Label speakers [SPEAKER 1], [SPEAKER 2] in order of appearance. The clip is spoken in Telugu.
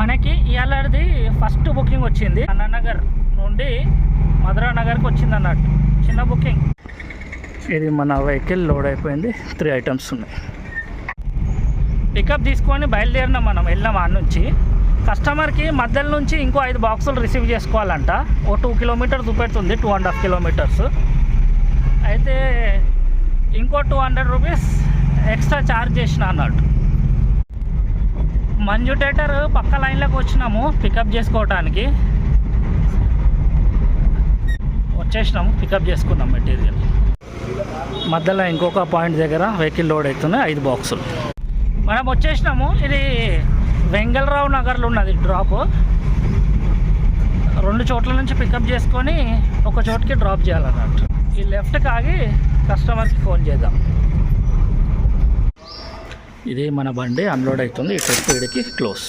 [SPEAKER 1] మనకి ఇవాళది ఫస్ట్ బుకింగ్ వచ్చింది. అన్నానగర్ నుండి మధురా నగర్కి వచ్చింది అన్నట్టు, చిన్న బుకింగ్. ఇది మన వెహికల్ లోడ్ అయిపోయింది. 3 ఐటమ్స్ ఉన్నాయి. పికప్ తీసుకొని బయలుదేరినాం. మనం వెళ్ళాం ఆడ నుంచి. కస్టమర్కి మధ్యలో నుంచి ఇంకో 5 బాక్సులు రిసీవ్ చేసుకోవాలంట. ఓ 2 కిలోమీటర్స్ చూపెడుతుంది, 2.5 కిలోమీటర్స్. అయితే ఇంకో 200 రూపీస్ ఎక్స్ట్రా ఛార్జ్ చేసిన అన్నట్టు. మంజు థియేటర్ పక్క లైన్లోకి వచ్చినాము పికప్ చేసుకోవటానికి. వచ్చేసినాము, పికప్ చేసుకున్నాం మెటీరియల్. మధ్యలో ఇంకొక పాయింట్ దగ్గర వెహికల్ లోడ్ అవుతున్నాయి 5 బాక్సులు. మనం వచ్చేసినాము. ఇది వెంగళరావు నగర్లో ఉన్నది డ్రాప్. 2 చోట్ల నుంచి పికప్ చేసుకొని ఒక చోటుకి డ్రాప్ చేయాలన్నట్టు. ఈ లెఫ్ట్కి ఆగి కస్టమర్కి ఫోన్ చేద్దాం. ఇది మన బండి అన్లోడ్ అవుతుంది. ఈ ట్రిప్ వీడికి క్లోజ్.